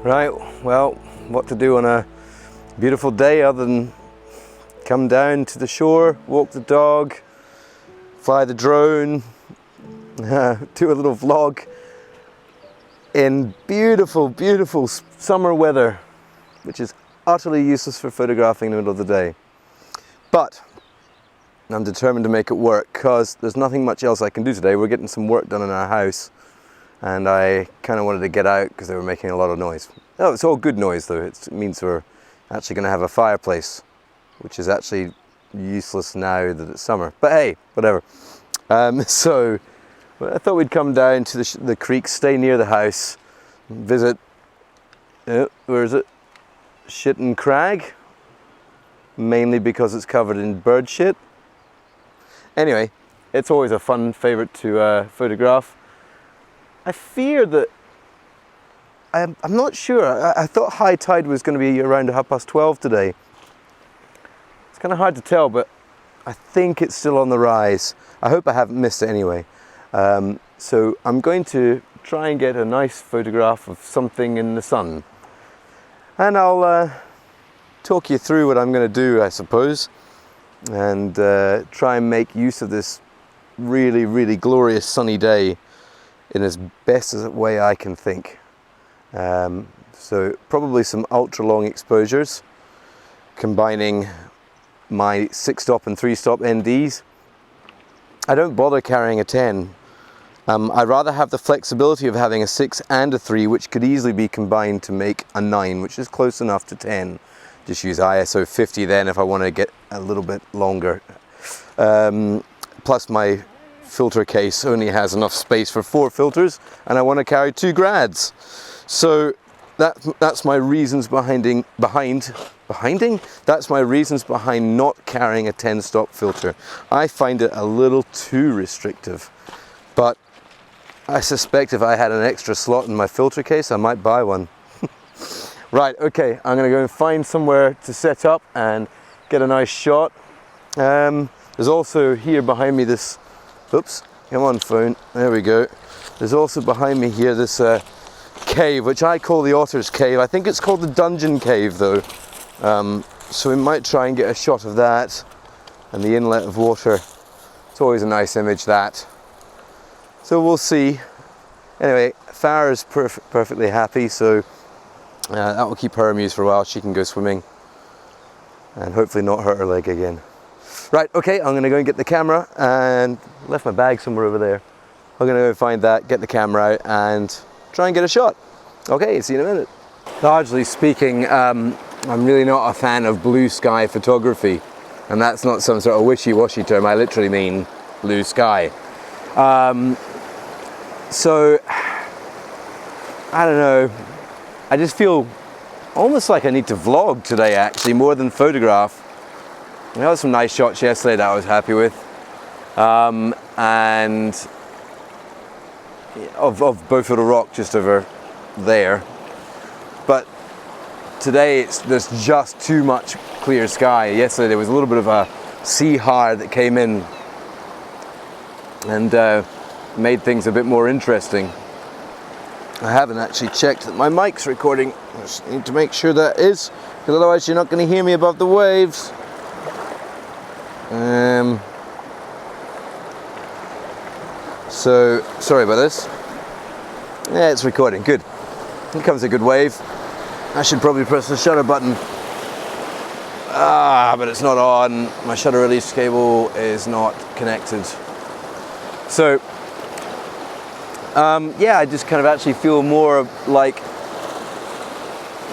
Right, well, what to do on a beautiful day other than come down to the shore, walk the dog, fly the drone, do a little vlog in beautiful, beautiful summer weather, which is utterly useless for photographing in the middle of the day. But I'm determined to make it work because there's nothing much else I can do today. We're getting some work done in our house and I kind of wanted to get out because they were making a lot of noise. Oh, it's all good noise though. It means we're actually going to have a fireplace, which is actually useless now that it's summer. But hey, whatever. So I thought we'd come down to the creek, stay near the house, visit, where is it? Shitten Crag, mainly because it's covered in bird shit. Anyway, it's always a fun favourite to photograph. I fear that, I'm not sure, I thought high tide was going to be around 12:30 today. It's kind of hard to tell, but I think it's still on the rise. I hope I haven't missed it anyway. So I'm going to try and get a nice photograph of something in the sun. And I'll talk you through what I'm going to do, I suppose, and try and make use of this really, really glorious sunny day in as best as a way I can think. So probably some ultra long exposures, combining my 6-stop and 3-stop NDs. I don't bother carrying a 10. I'd rather have the flexibility of having a 6 and a 3, which could easily be combined to make a 9, which is close enough to 10. Just use ISO 50 then if I want to get a little bit longer. Plus my filter case only has enough space for 4 filters and I want to carry 2 grads. So that's my reasons behind that's my reasons behind not carrying a 10-stop filter. I find it a little too restrictive, but I suspect if I had an extra slot in my filter case I might buy one. Right, okay, I'm gonna go and find somewhere to set up and get a nice shot. There's also here behind me this, oops, come on phone, there we go. There's also behind me here this cave, which I call the Otter's Cave. I think it's called the Dungeon Cave though. So we might try and get a shot of that and the inlet of water. It's always a nice image, that. So we'll see. Anyway, Farah's perfectly happy, so that will keep her amused for a while. She can go swimming and hopefully not hurt her leg again. Right, okay, I'm gonna go and get the camera, and left my bag somewhere over there. I'm gonna go find that, get the camera out and try and get a shot. Okay, see you in a minute. Largely speaking, I'm really not a fan of blue sky photography, and that's not some sort of wishy-washy term. I literally mean blue sky. So I don't know, I just feel almost like I need to vlog today actually, more than photograph. I had some nice shots yesterday that I was happy with, and of both of the rock just over there. But today there's just too much clear sky. Yesterday there was a little bit of a sea hard that came in and made things a bit more interesting. I haven't actually checked that my mic's recording. I just need to make sure that is, because otherwise you're not going to hear me above the waves. So sorry about this. Yeah, it's recording. Good. Here comes a good wave. I should probably press the shutter button. But it's not on. My shutter release cable is not connected. So yeah, I just kind of actually feel more like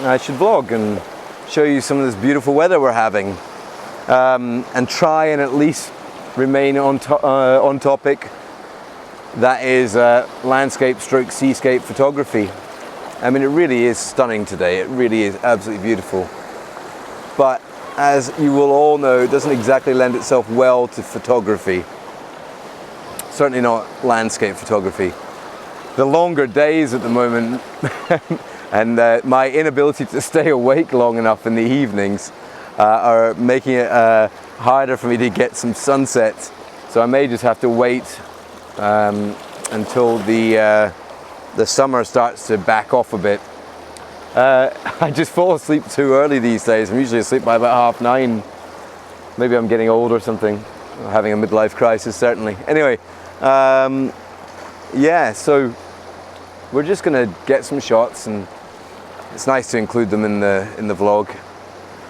I should vlog and show you some of this beautiful weather we're having, and try and at least remain on topic. That is landscape stroke seascape photography. I mean, it really is stunning today. It really is absolutely beautiful. But as you will all know, it doesn't exactly lend itself well to photography. Certainly not landscape photography. The longer days at the moment and my inability to stay awake long enough in the evenings are making it harder for me to get some sunsets. So I may just have to wait until the summer starts to back off a bit I just fall asleep too early these days. I'm usually asleep by about 9:30. Maybe I'm getting old or something, or having a midlife crisis certainly. Anyway, yeah, so we're just gonna get some shots, and it's nice to include them in the vlog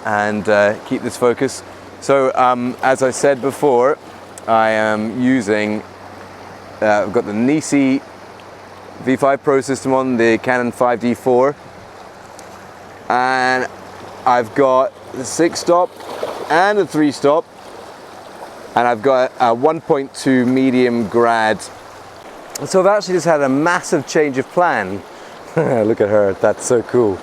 and keep this focus. So as I said before, I am using, I've got the Nisi V5 Pro system on, the Canon 5D4, and I've got the 6-stop and a 3-stop, and I've got a 1.2 medium grad. So I've actually just had a massive change of plan. Look at her, that's so cool.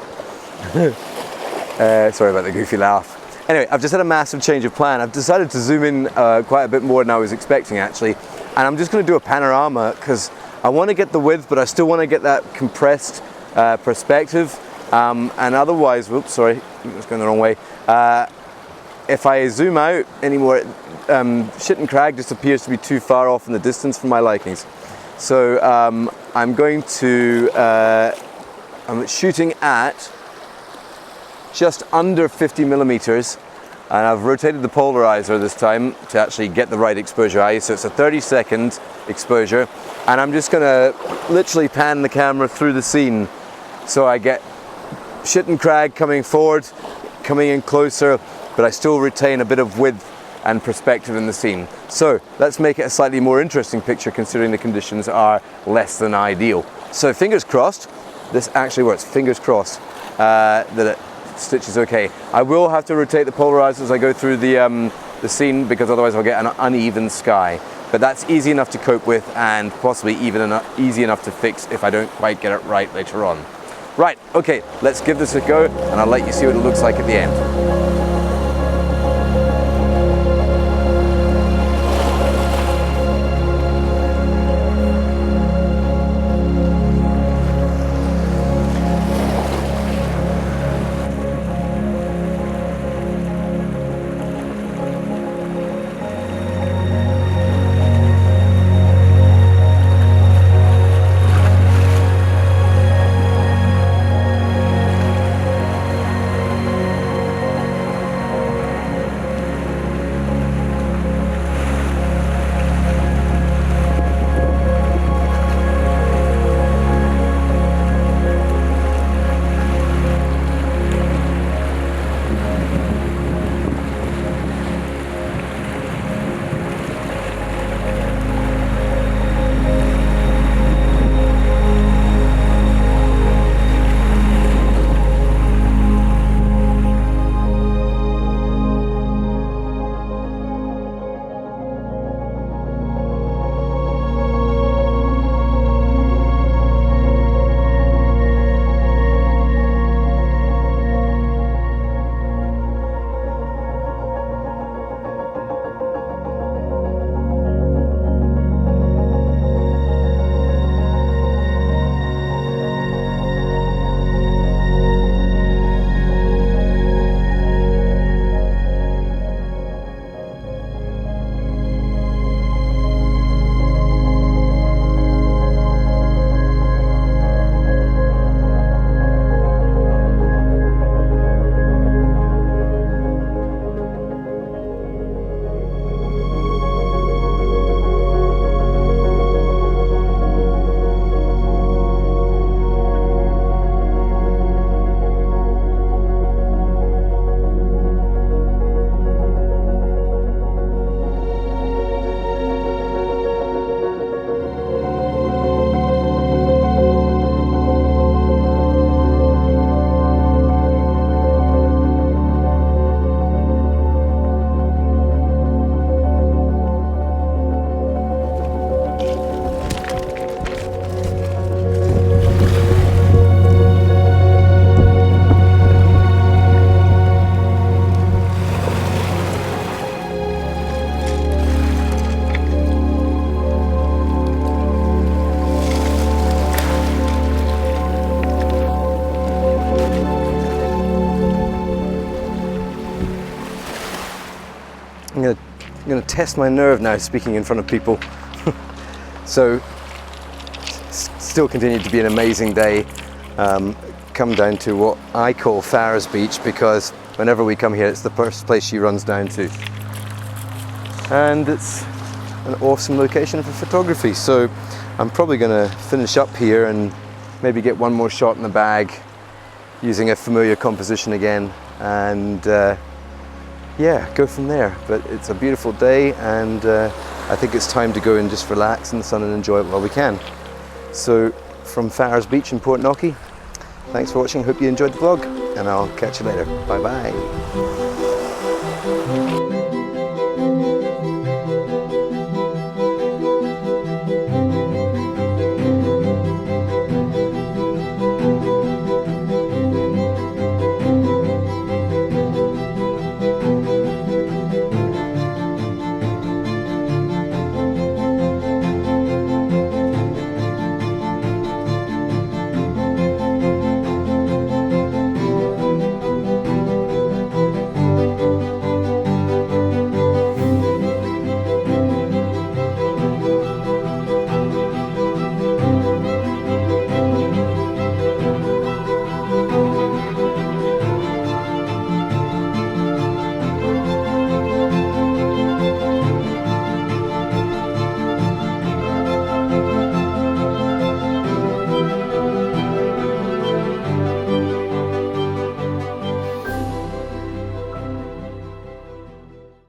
Sorry about the goofy laugh. Anyway, I've just had a massive change of plan. I've decided to zoom in quite a bit more than I was expecting actually, and I'm just going to do a panorama because I want to get the width, but I still want to get that compressed perspective. And otherwise, whoops, sorry, I was going the wrong way. If I zoom out anymore, Shitton Crag just appears to be too far off in the distance for my likings. So I'm going to, I'm shooting at just under 50 millimeters, and I've rotated the polarizer this time to actually get the right exposure eye. So it's a 30-second exposure, and I'm just going to literally pan the camera through the scene so I get Shitton Crag coming forward, coming in closer, but I still retain a bit of width and perspective in the scene. So let's make it a slightly more interesting picture considering the conditions are less than ideal. So fingers crossed, this actually works. Fingers crossed that it stitches okay. I will have to rotate the polarizer as I go through the scene because otherwise I'll get an uneven sky. But that's easy enough to cope with, and possibly even easy enough to fix if I don't quite get it right later on. Right, okay, let's give this a go, and I'll let you see what it looks like at the end. I'm gonna test my nerve now speaking in front of people. So still continued to be an amazing day. come down to what I call Farrar's Beach, because whenever we come here it's the first place she runs down to. And it's an awesome location for photography, so I'm probably going to finish up here and maybe get one more shot in the bag using a familiar composition again, and yeah, go from there. But it's a beautiful day, and I think it's time to go and just relax in the sun and enjoy it while we can. So from Farrar's Beach in Portknockie, thanks for watching, hope you enjoyed the vlog, and I'll catch you later. Bye bye.